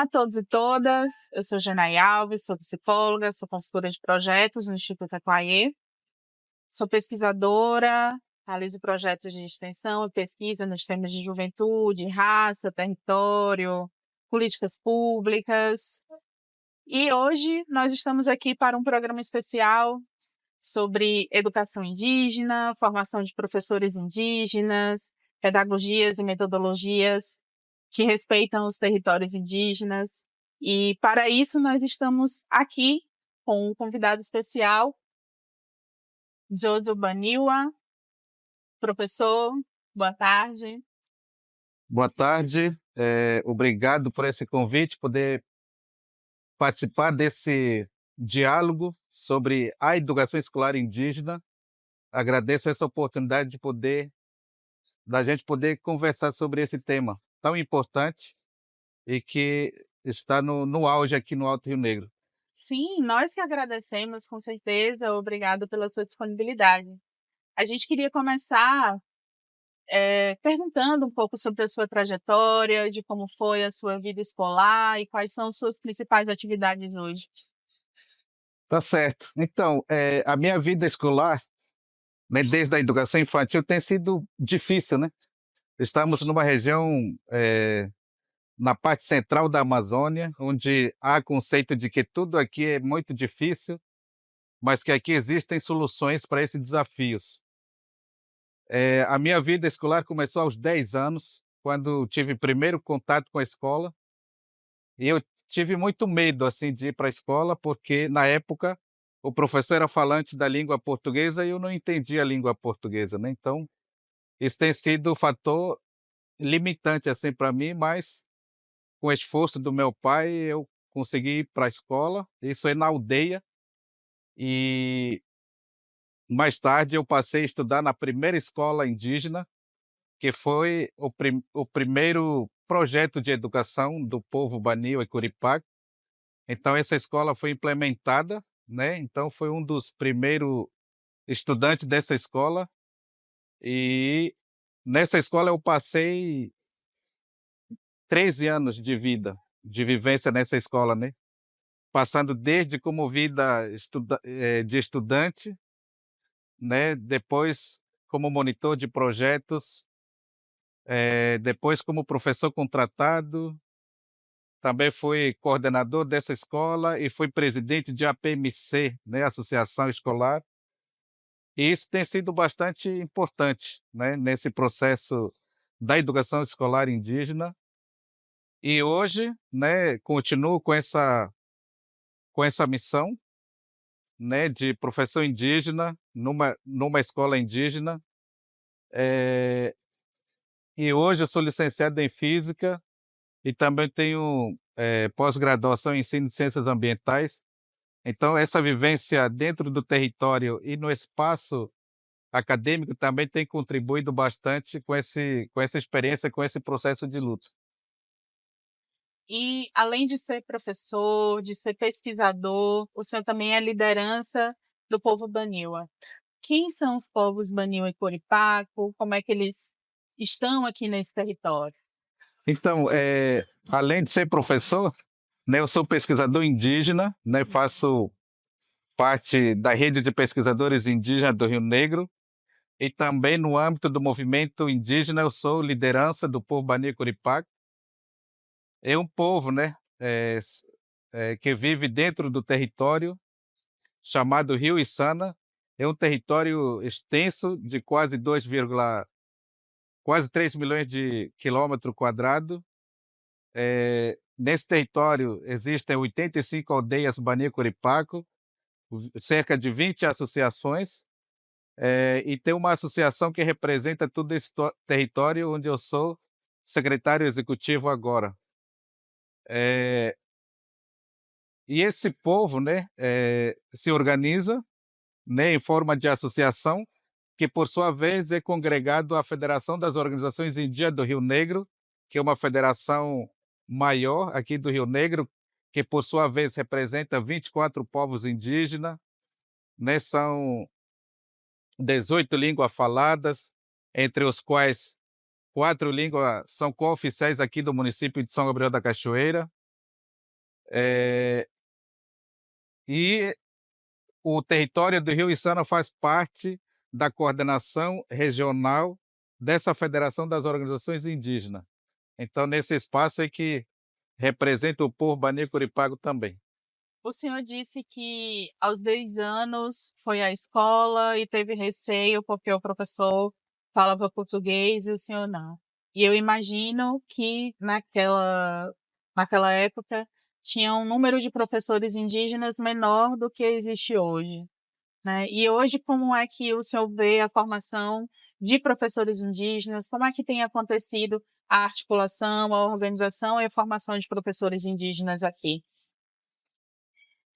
a todos e todas. Eu sou Janaí Alves, sou psicóloga, sou consultora de projetos no Instituto Aquaê. Sou pesquisadora, realizo projetos de extensão e pesquisa nos temas de juventude, raça, território, políticas públicas. E hoje nós estamos aqui para um programa especial sobre educação indígena, formação de professores indígenas, pedagogias e metodologias que respeitam os territórios indígenas. E para isso nós estamos aqui com um convidado especial, Jojo Baniwa. Professor, boa tarde. Boa tarde, obrigado por esse convite, poder participar desse diálogo sobre a educação escolar indígena. Agradeço essa oportunidade da gente poder conversar sobre esse tema tão importante e que está no auge aqui no Alto Rio Negro. Sim, nós que agradecemos, com certeza. Obrigado pela sua disponibilidade. A gente queria começar perguntando um pouco sobre a sua trajetória, de como foi a sua vida escolar e quais são suas principais atividades hoje. Tá certo. Então, a minha vida escolar, né, desde a educação infantil, tem sido difícil, né? Estamos numa região na parte central da Amazônia, onde há conceito de que tudo aqui é muito difícil, mas que aqui existem soluções para esses desafios. A minha vida escolar começou aos 10 anos, quando tive primeiro contato com a escola, e eu tive muito medo assim de ir para a escola, porque na época o professor era falante da língua portuguesa e eu não entendia a língua portuguesa, né? Então, isso tem sido um fator limitante assim para mim, mas com o esforço do meu pai eu consegui ir para a escola, isso é na aldeia, e mais tarde eu passei a estudar na primeira escola indígena, que foi o primeiro projeto de educação do povo Baniwa e Curipaca. Então essa escola foi implementada, né? Então foi um dos primeiros estudantes dessa escola, e nessa escola eu passei 13 anos de vida, de vivência nessa escola, né? Passando desde como vida de estudante, né? Depois como monitor de projetos, depois como professor contratado, também fui coordenador dessa escola e fui presidente de APMC, né? Associação Escolar. E isso tem sido bastante importante, né? Nesse processo da educação escolar indígena. E hoje, né, continuo com essa missão, né, de professor indígena numa escola indígena. E hoje eu sou licenciado em Física e também tenho pós-graduação em Ensino de Ciências Ambientais. Então, essa vivência dentro do território e no espaço acadêmico também tem contribuído bastante com essa experiência, com esse processo de luta. E, além de ser professor, de ser pesquisador, o senhor também é liderança do povo Baniwa. Quem são os povos Baniwa e Coripaco? Como é que eles estão aqui nesse território? Então, além de ser professor, né, eu sou pesquisador indígena, né, faço parte da rede de pesquisadores indígenas do Rio Negro, e também no âmbito do movimento indígena eu sou liderança do povo Baniwa e Coripaco. É um povo, né, que vive dentro do território chamado Rio Içana. É um território extenso de quase 3 milhões de quilômetros quadrados. Nesse território existem 85 aldeias Baniwa e Coripaco, cerca de 20 associações, e tem uma associação que representa todo esse território, onde eu sou secretário executivo agora. E esse povo, né, se organiza, né, em forma de associação, que por sua vez é congregado à Federação das Organizações Indígenas do Rio Negro, que é uma federação maior aqui do Rio Negro, que por sua vez representa 24 povos indígenas, né, são 18 línguas faladas, entre os quais 4 línguas são cooficiais aqui do município de São Gabriel da Cachoeira. Eh, e o território do Rio Içara faz parte da coordenação regional dessa Federação das Organizações Indígenas. Então, nesse espaço é que representa o povo Bani-Curipago também. O senhor disse que aos 10 anos foi à escola e teve receio porque o professor falava português e o senhor não. E eu imagino que naquela época tinha um número de professores indígenas menor do que existe hoje, né? E hoje, como é que o senhor vê a formação de professores indígenas? Como é que tem acontecido a articulação, a organização e a formação de professores indígenas aqui?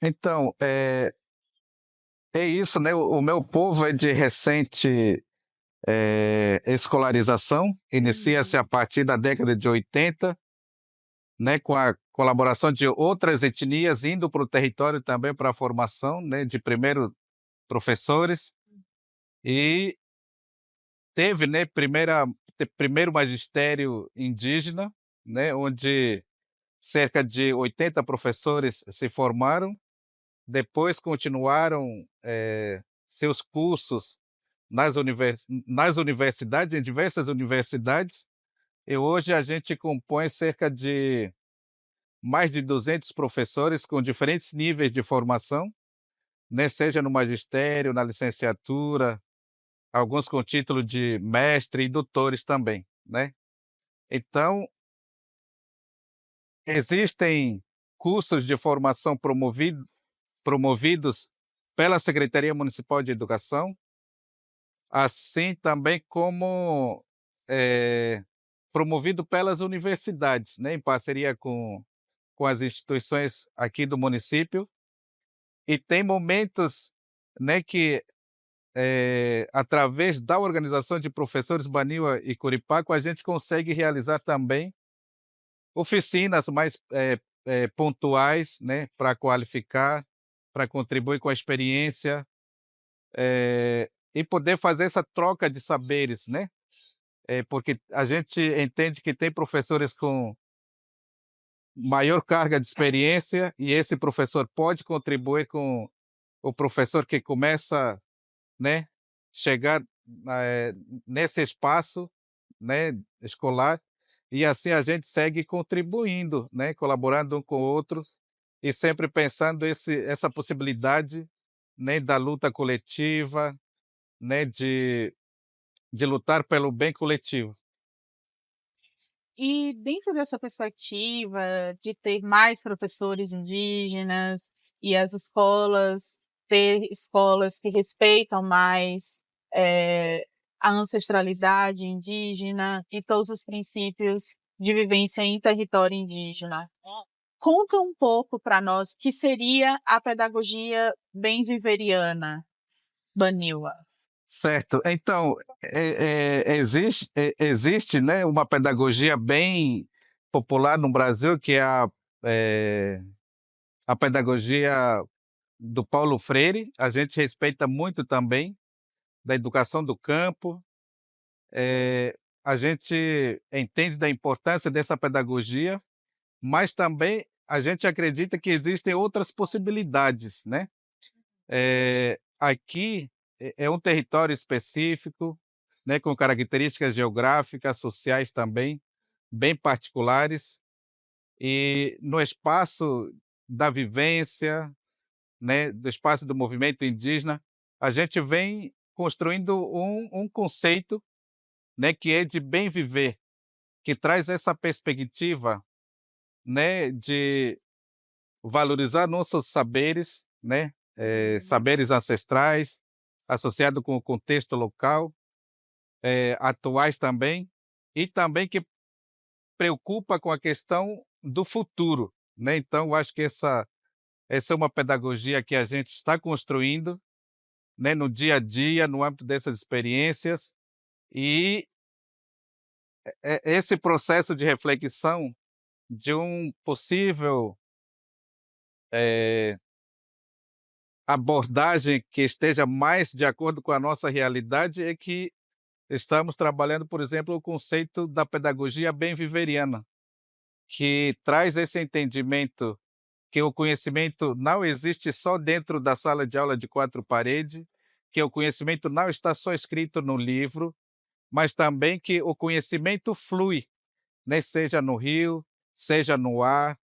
Então, é isso, né? O meu povo é de recente escolarização, inicia-se a partir da década de 80, né, com a colaboração de outras etnias indo para o território também para a formação, né, de primeiro professores, e teve, né, primeiro magistério indígena, né, onde cerca de 80 professores se formaram, depois continuaram seus cursos nas universidades, em diversas universidades, e hoje a gente compõe cerca de mais de 200 professores com diferentes níveis de formação, né, seja no magistério, na licenciatura, alguns com título de mestre e doutores também, né. Então, existem cursos de formação promovidos pela Secretaria Municipal de Educação, assim também como, promovido pelas universidades, né, em parceria com as instituições aqui do município, e tem momentos, né, que, através da organização de professores Baniwa e Curipaco, a gente consegue realizar também oficinas mais, pontuais, né, para qualificar, para contribuir com a experiência, e poder fazer essa troca de saberes, né. Porque a gente entende que tem professores com maior carga de experiência e esse professor pode contribuir com o professor que começa, né, chegar, eh, nesse espaço, né, escolar, e assim a gente segue contribuindo, né, colaborando um com o outro e sempre pensando essa possibilidade, né, da luta coletiva, né, de lutar pelo bem coletivo. E dentro dessa perspectiva de ter mais professores indígenas e as escolas ter escolas que respeitam mais, eh, a ancestralidade indígena e todos os princípios de vivência em território indígena. Conta um pouco para nós o que seria a pedagogia bem-viveriana, Baniwa. Certo. Então, existe, né, uma pedagogia bem popular no Brasil, que é eh, a pedagogia do Paulo Freire. A gente respeita muito também da educação do campo. A gente entende da importância dessa pedagogia, mas também a gente acredita que existem outras possibilidades, né. Aqui é um território específico, né, com características geográficas, sociais também, bem particulares, e no espaço da vivência, né, do espaço do movimento indígena, a gente vem construindo um conceito, né, que é de bem viver, que traz essa perspectiva, né, de valorizar nossos saberes, né, saberes ancestrais, associado com o contexto local, atuais também, e também que preocupa com a questão do futuro, né. Então eu acho que essa é uma pedagogia que a gente está construindo, né, no dia a dia, no âmbito dessas experiências, e esse processo de reflexão de um possível, eh, abordagem que esteja mais de acordo com a nossa realidade é que estamos trabalhando, por exemplo, o conceito da pedagogia bem-viveriana, que traz esse entendimento que o conhecimento não existe só dentro da sala de aula de quatro paredes, que o conhecimento não está só escrito no livro, mas também que o conhecimento flui, né? Seja no rio, seja no ar,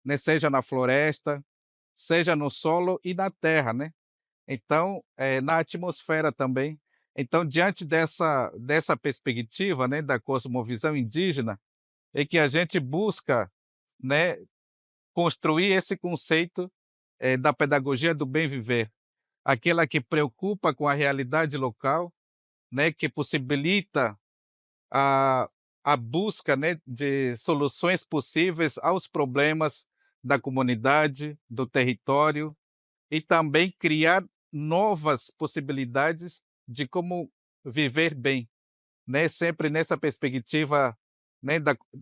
né? Seja na floresta, seja no solo e na terra, né? Então, na atmosfera também. Então, diante dessa perspectiva, né, da cosmovisão indígena, é que a gente busca, né, construir esse conceito, da pedagogia do bem viver, aquela que preocupa com a realidade local, né, que possibilita a a busca, né, de soluções possíveis aos problemas da comunidade, do território, e também criar novas possibilidades de como viver bem, né, sempre nessa perspectiva, né,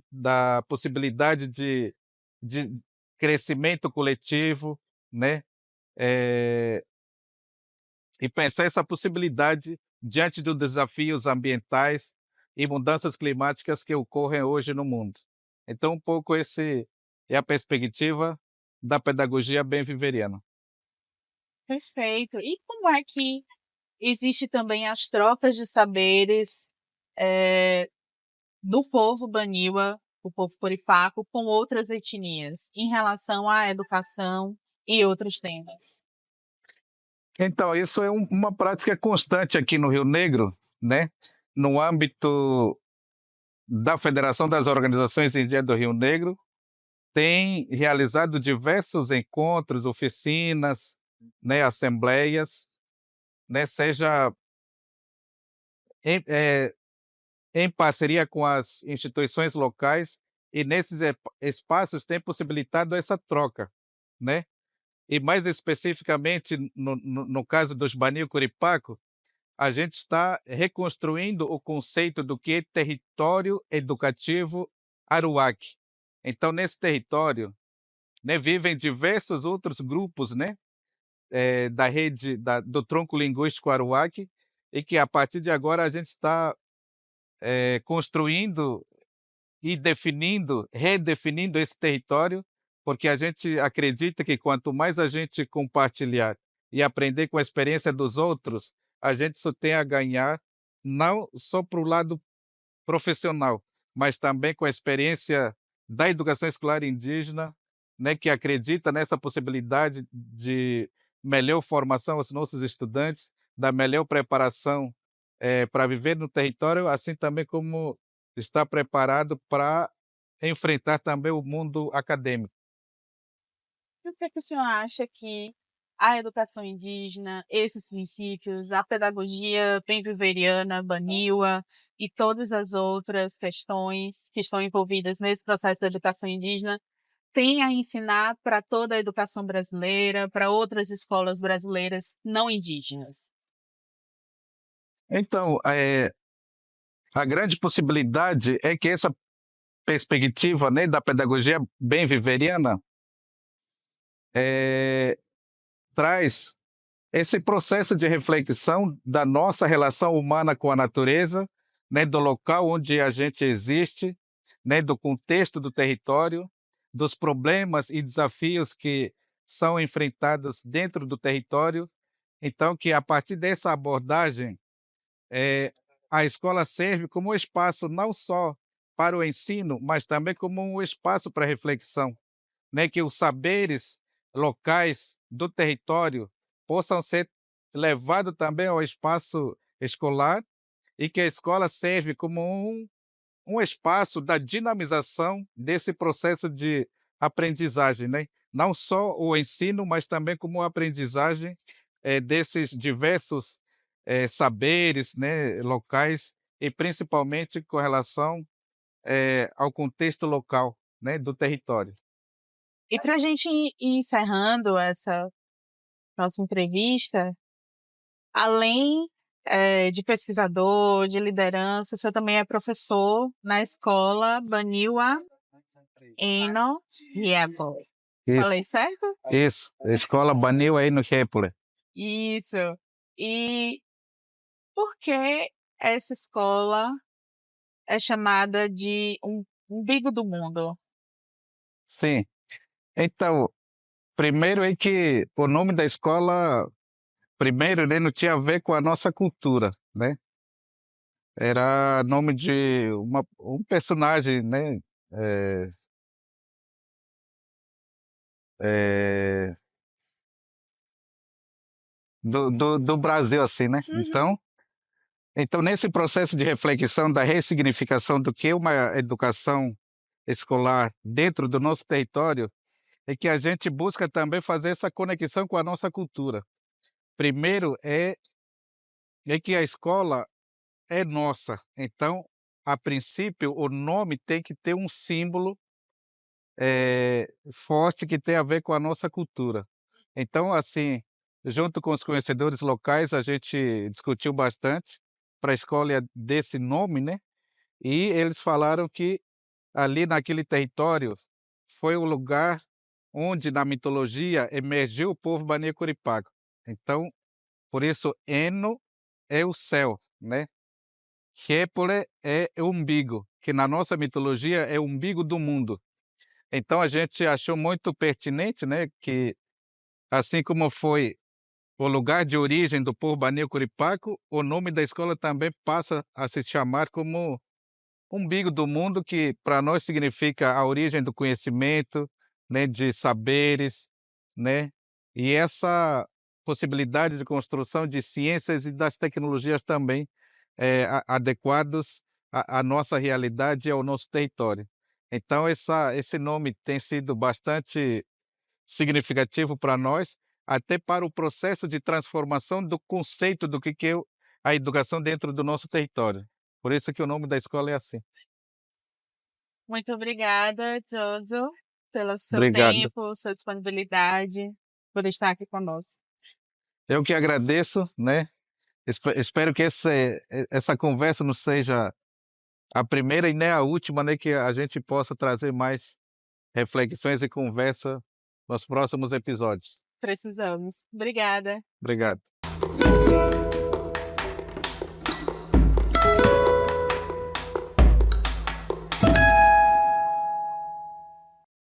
da possibilidade de crescimento coletivo, né, eh, e pensar essa possibilidade diante dos desafios ambientais e mudanças climáticas que ocorrem hoje no mundo. Então, um pouco esse é a perspectiva da pedagogia bem-viveriana. Perfeito. E como é que existe também as trocas de saberes, eh, do povo Baniwa, o povo Corifaco, com outras etnias, em relação à educação e outros temas? Então, isso é uma prática constante aqui no Rio Negro, né? No âmbito da Federação das Organizações Indígenas do Rio Negro, tem realizado diversos encontros, oficinas, né, assembleias, né, seja em, em parceria com as instituições locais, e nesses espaços tem possibilitado essa troca, né? E mais especificamente no caso dos Banil Curipaco, a gente está reconstruindo o conceito do que é território educativo Aruac. Então, nesse território, né, vivem diversos outros grupos, né, da rede do tronco linguístico Aruac, e que a partir de agora a gente está construindo e definindo, redefinindo esse território, porque a gente acredita que quanto mais a gente compartilhar e aprender com a experiência dos outros, a gente só tem a ganhar, não só para o lado profissional, mas também com a experiência da educação escolar indígena, né, que acredita nessa possibilidade de melhor formação aos nossos estudantes, da melhor preparação para viver no território, assim também como está preparado para enfrentar também o mundo acadêmico. E o que é que o senhor acha que a educação indígena, esses princípios, a pedagogia bem-viveriana, Baniwa e todas as outras questões que estão envolvidas nesse processo da educação indígena têm a ensinar para toda a educação brasileira, para outras escolas brasileiras não indígenas? Então, a grande possibilidade é que essa perspectiva, né, da pedagogia bem-viveriana eh, traz esse processo de reflexão da nossa relação humana com a natureza, né, do local onde a gente existe, né, do contexto do território, dos problemas e desafios que são enfrentados dentro do território. Então, que a partir dessa abordagem, eh, a escola serve como um espaço não só para o ensino, mas também como um espaço para reflexão, né, que os saberes locais do território possam ser levados também ao espaço escolar, e que a escola serve como um espaço da dinamização desse processo de aprendizagem, né? Não só o ensino, mas também como a aprendizagem desses diversos saberes, né, locais, e principalmente com relação ao contexto local, né, do território. E para a gente ir encerrando essa nossa entrevista, além, de pesquisador, de liderança, o senhor também é professor na escola Baniwa Eno Riepple. Isso, Falei certo? isso. Escola Banil aí no Kepler. Isso. E por que essa escola é chamada de umbigo do mundo? Sim. Então, Primeiro é que o nome da escola, primeiro, né, não tinha a ver com a nossa cultura, né? Era nome de um personagem, né? É, é, do Brasil, assim, né? Uhum. Então, nesse processo de reflexão da ressignificação do que é uma educação escolar dentro do nosso território, é que a gente busca também fazer essa conexão com a nossa cultura. Primeiro é que a escola é nossa, então, a princípio, o nome tem que ter um símbolo forte que tem a ver com a nossa cultura. Então, assim, junto com os conhecedores locais, a gente discutiu bastante para a escolha desse nome, né? E eles falaram que ali naquele território foi o lugar onde na mitologia emergiu o povo Bani-Curipaco. Então, por isso, Eno é o céu, né? Képole é o umbigo, que na nossa mitologia é o umbigo do mundo. Então a gente achou muito pertinente, né, que assim como foi o lugar de origem do povo Bani-Curipaco, o nome da escola também passa a se chamar como umbigo do mundo, que para nós significa a origem do conhecimento, né, de saberes, né, e essa possibilidade de construção de ciências e das tecnologias também adequados à nossa realidade e ao nosso território. Então esse nome tem sido bastante significativo para nós, até para o processo de transformação do conceito do que é a educação dentro do nosso território. Por isso que o nome da escola é assim. Muito obrigada, Jojo, pelo seu Obrigado. tempo, sua disponibilidade, por estar aqui conosco. Eu que agradeço, né? Espero que essa conversa não seja a primeira e nem a última, né? Que a gente possa trazer mais reflexões e conversa nos próximos episódios. Precisamos. Obrigada. Obrigado.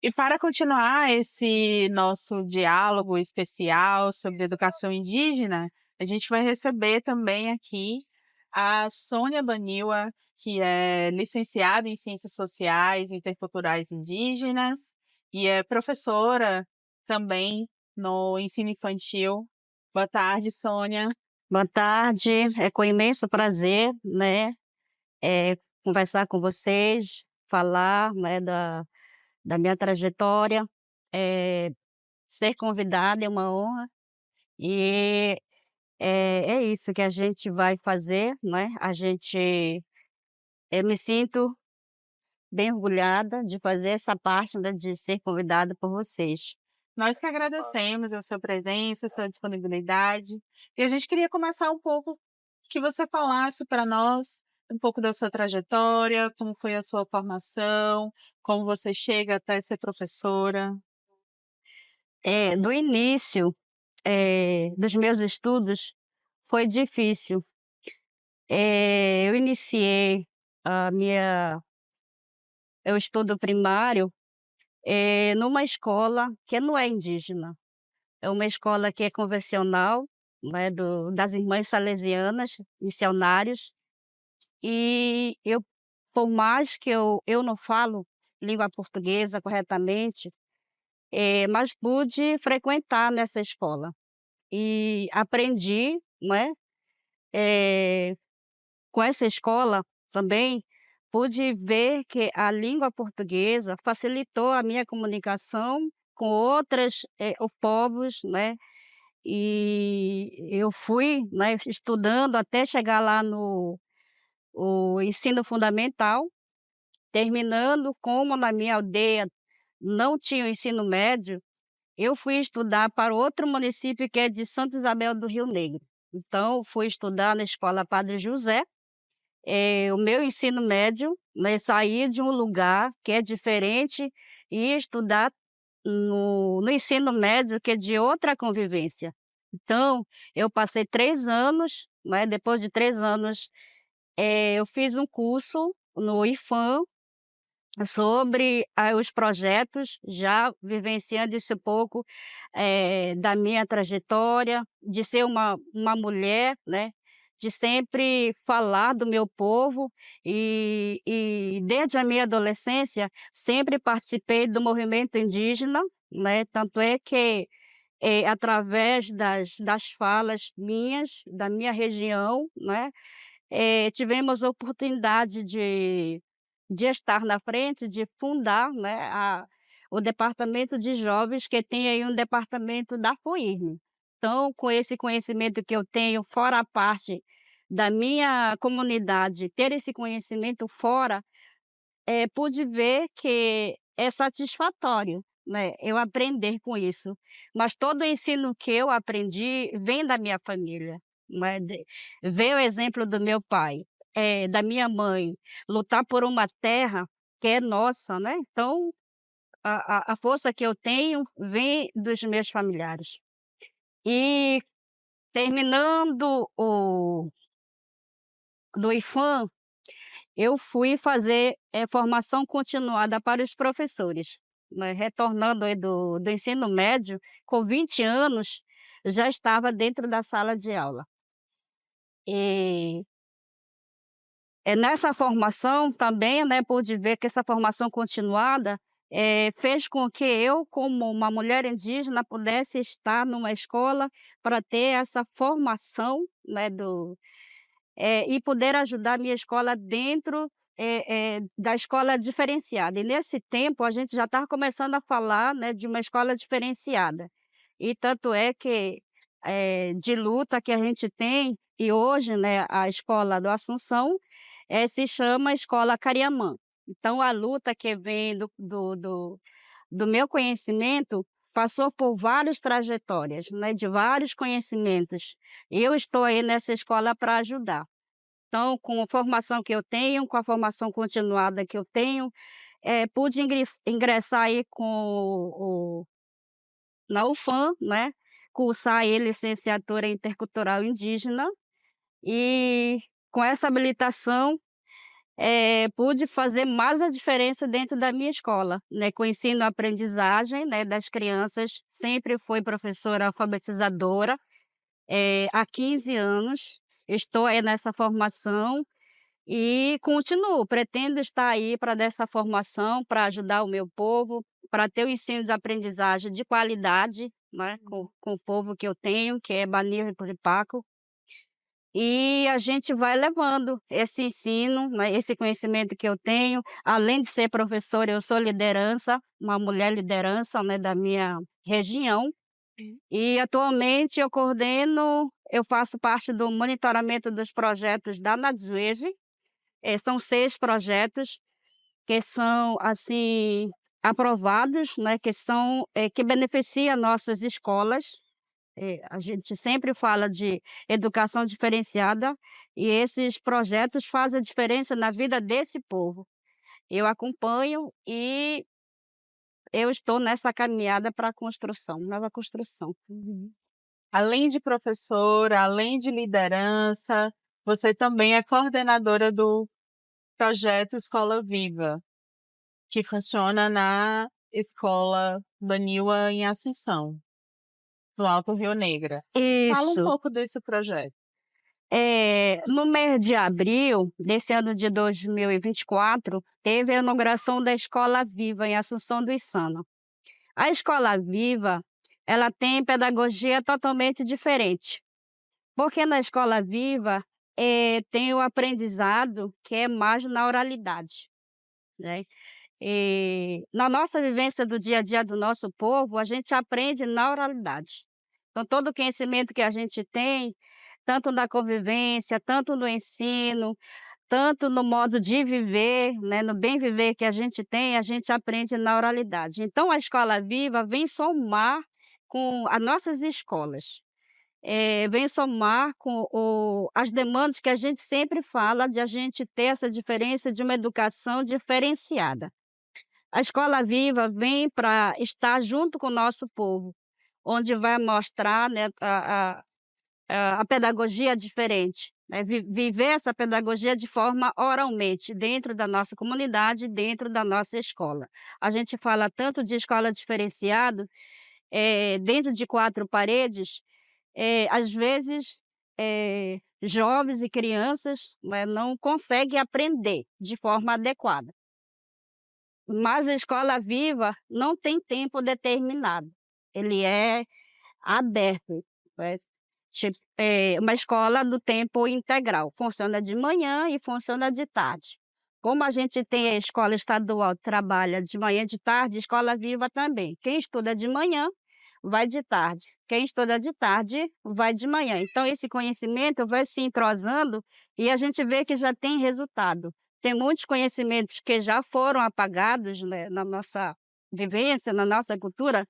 E para continuar esse nosso diálogo especial sobre educação indígena, a gente vai receber também aqui a Sônia Baniwa, que é licenciada em Ciências Sociais e Interculturais Indígenas e é professora também no ensino infantil. Boa tarde, Sônia. Boa tarde, é com imenso prazer, né, conversar com vocês, falar, né, da minha trajetória, ser convidada é uma honra e é isso que a gente vai fazer, né, eu me sinto bem orgulhada de fazer essa parte, né, de ser convidada por vocês. Nós que agradecemos a sua presença, a sua disponibilidade. E a gente queria começar um pouco que você falasse para nós um pouco da sua trajetória, como foi a sua formação, como você chega até ser professora. Do início, dos meus estudos foi difícil. Eu iniciei a minha eu estudo primário, numa escola que não é indígena, é uma escola que é convencional, né, das irmãs salesianas, missionários, e eu, por mais que eu não falo língua portuguesa corretamente, mas pude frequentar nessa escola e aprendi, né, eh com essa escola também pude ver que a língua portuguesa facilitou a minha comunicação com outras, povos, né, e eu fui, né, estudando até chegar lá no o ensino fundamental, terminando, como na minha aldeia não tinha o ensino médio, eu fui estudar para outro município que é de Santa Isabel do Rio Negro. Então fui estudar na escola Padre José. O meu ensino médio, né, sair de um lugar que é diferente e estudar no ensino médio que é de outra convivência. Então, eu passei 3 anos, né, depois de 3 anos, eu fiz um curso no IFAM, sobre os projetos, já vivenciando isso um pouco, da minha trajetória, de ser uma mulher, né, de sempre falar do meu povo e desde a minha adolescência sempre participei do movimento indígena, né, tanto é que, através das falas minhas, da minha região, né, tivemos a oportunidade de estar na frente, de fundar, né, o departamento de jovens, que tem aí um departamento da FUIRN. Então, com esse conhecimento que eu tenho, fora a parte da minha comunidade, ter esse conhecimento fora, pude ver que é satisfatório, né, eu aprender com isso. Mas todo o ensino que eu aprendi vem da minha família, né, ver o exemplo do meu pai, da minha mãe, lutar por uma terra que é nossa, né, então a força que eu tenho vem dos meus familiares. E terminando o do IFAM, eu fui fazer, formação continuada para os professores, né, retornando aí do ensino médio, com 20 anos, já estava dentro da sala de aula. E, nessa formação também, né, pude ver que essa formação continuada, fez com que eu, como uma mulher indígena, pudesse estar numa escola para ter essa formação, né, e poder ajudar a minha escola dentro, da escola diferenciada. E nesse tempo a gente já estava começando a falar, né, de uma escola diferenciada. E tanto é que, de luta que a gente tem, e hoje, né, a escola do Assunção, se chama Escola Cariamã. Então a luta que vem do meu conhecimento passou por várias trajetórias, né, de vários conhecimentos. E eu estou aí nessa escola para ajudar. Então, com a formação que eu tenho, com a formação continuada que eu tenho, pude ingressar aí na UFAM, né, cursar aí licenciatura em intercultural indígena e com essa habilitação, pude fazer mais a diferença dentro da minha escola, né, com o ensino-aprendizagem, né, das crianças, sempre fui professora alfabetizadora, há 15 anos, estou aí nessa formação e continuo, pretendo estar aí para dessa formação, para ajudar o meu povo, para ter o ensino de aprendizagem de qualidade, né, com o povo que eu tenho, que é Banir e Puripaco. E a gente vai levando esse ensino, né, esse conhecimento que eu tenho. Além de ser professora, eu sou liderança, uma mulher liderança, né, da minha região. E atualmente eu faço parte do monitoramento dos projetos da Nadzuege. São 6 projetos que são, assim, aprovados, né, que beneficia nossas escolas. A gente sempre fala de educação diferenciada e esses projetos fazem a diferença na vida desse povo. Eu acompanho e eu estou nessa caminhada para a construção, nova construção. Além de professora, além de liderança, você também é coordenadora do projeto Escola Viva, que funciona na Escola Baniwa em Assunção, no Alto Rio Negra. Fala um Isso. pouco desse projeto. No mês de abril desse ano de 2024, teve a inauguração da Escola Viva em Assunção do Içana. A Escola Viva, ela tem pedagogia totalmente diferente, porque na Escola Viva, tem o aprendizado que é mais na oralidade, né. Na nossa vivência do dia a dia do nosso povo, a gente aprende na oralidade. Então todo o conhecimento que a gente tem, tanto da convivência, tanto no ensino, tanto no modo de viver, né, no bem viver que a gente aprende na oralidade. Então a Escola Viva vem somar com as nossas escolas, vem somar com as demandas que a gente sempre fala de a gente ter essa diferença de uma educação diferenciada. A Escola Viva vem para estar junto com o nosso povo, onde vai mostrar, né, a pedagogia diferente, né, viver essa pedagogia de forma oralmente, dentro da nossa comunidade, dentro da nossa escola. A gente fala tanto de escola diferenciada, dentro de 4 paredes, às vezes, jovens e crianças, né, não conseguem aprender de forma adequada. Mas a escola viva não tem tempo determinado, ele é aberto, né, uma escola do tempo integral, funciona de manhã e funciona de tarde. Como a gente tem a escola estadual que trabalha de manhã e de tarde, escola viva também. Quem estuda de manhã vai de tarde, quem estuda de tarde vai de manhã. Então esse conhecimento vai se entrosando e a gente vê que já tem resultado. Tem muitos conhecimentos que já foram apagados, né, na nossa vivência, na nossa cultura,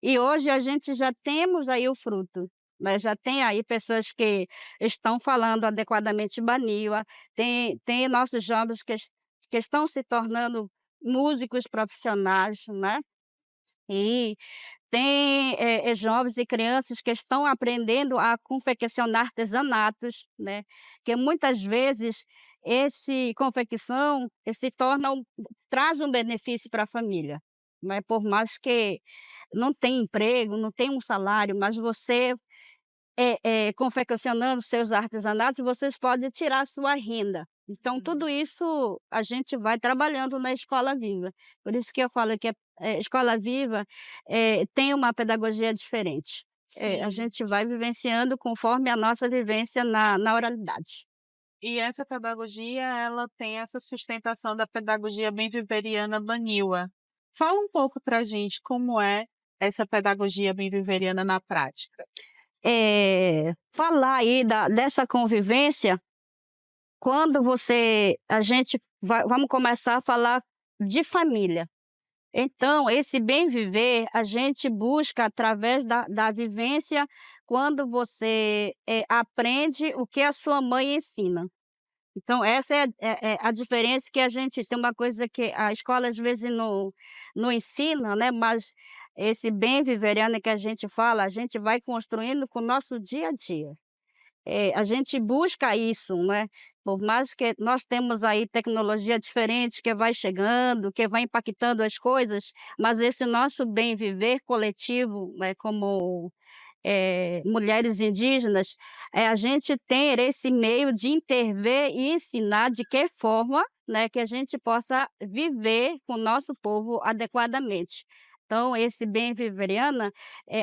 e hoje a gente já temos aí o fruto, né, já tem aí pessoas que estão falando adequadamente baniwa, tem nossos jovens que estão se tornando músicos profissionais, né, e tem, jovens e crianças que estão aprendendo a confeccionar artesanatos, né, que muitas vezes esse confecção, se torna traz um benefício para a família, né, por mais que não tenha emprego, não tenha um salário, mas você, confeccionando seus artesanatos, vocês podem tirar sua renda. Então tudo isso a gente vai trabalhando na Escola Viva. Por isso que eu falo que a Escola Viva, tem uma pedagogia diferente. A Sim. gente vai vivenciando conforme a nossa vivência na oralidade. E essa pedagogia, ela tem essa sustentação da pedagogia bem-viveriana baniwa. Fala um pouco pra gente como é essa pedagogia bem-viveriana na prática. Falar aí dessa convivência, quando a gente vamos começar a falar de família. Então, esse bem viver, a gente busca através da vivência, quando você, aprende o que a sua mãe ensina. Então essa é a diferença, que a gente tem uma coisa que a escola às vezes não ensina, né, mas esse bem viveriano que a gente fala, a gente vai construindo com o nosso dia a dia. A gente busca isso, né, por mais que nós temos aí tecnologia diferente que vai chegando, que vai impactando as coisas, mas esse nosso bem viver coletivo, né, como mulheres indígenas, a gente ter esse meio de intervir e ensinar de que forma, né, que a gente possa viver com o nosso povo adequadamente. Então esse bem viveriana,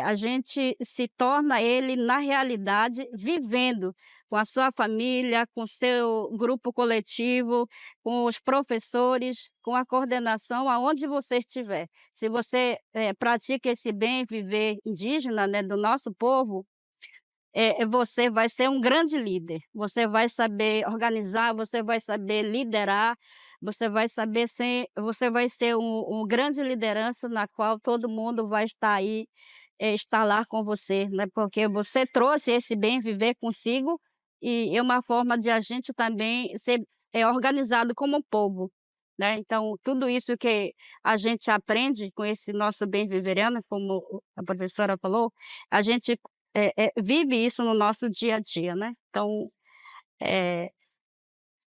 a gente se torna ele na realidade vivendo com a sua família, com o seu grupo coletivo, com os professores, com a coordenação aonde você estiver. Se você, pratica esse bem viver indígena, né, do nosso povo, você vai ser um grande líder, você vai saber organizar, você vai saber liderar, você vai ser um grande liderança na qual todo mundo vai estar aí, estar lá com você, né, porque você trouxe esse bem viver consigo, e é uma forma de a gente também ser, organizado como um povo, né. Então tudo isso que a gente aprende com esse nosso bem viveriano, como a professora falou, a gente vive isso no nosso dia a dia, né. Então, é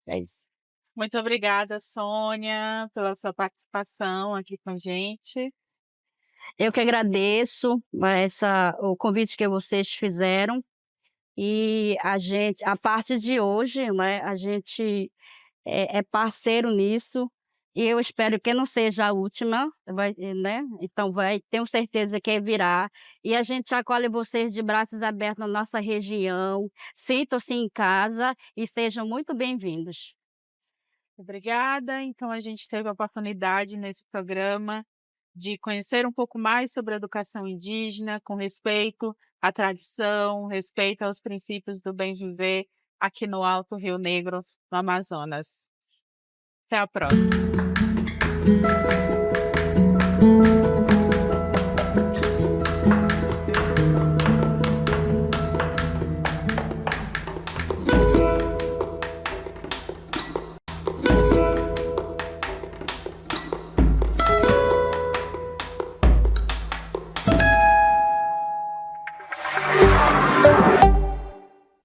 é isso. Muito obrigada, Sônia, pela sua participação aqui com a gente. Eu que agradeço, o convite que vocês fizeram, e a partir de hoje, né, a gente é parceiro nisso, e eu espero que não seja a última, né, então tenho certeza que virá, e a gente acolhe vocês de braços abertos na nossa região, sintam-se em casa e sejam muito bem-vindos. Obrigada. Então a gente teve a oportunidade nesse programa de conhecer um pouco mais sobre a educação indígena, com respeito à tradição, respeito aos princípios do bem viver aqui no Alto Rio Negro, no Amazonas. Até a próxima.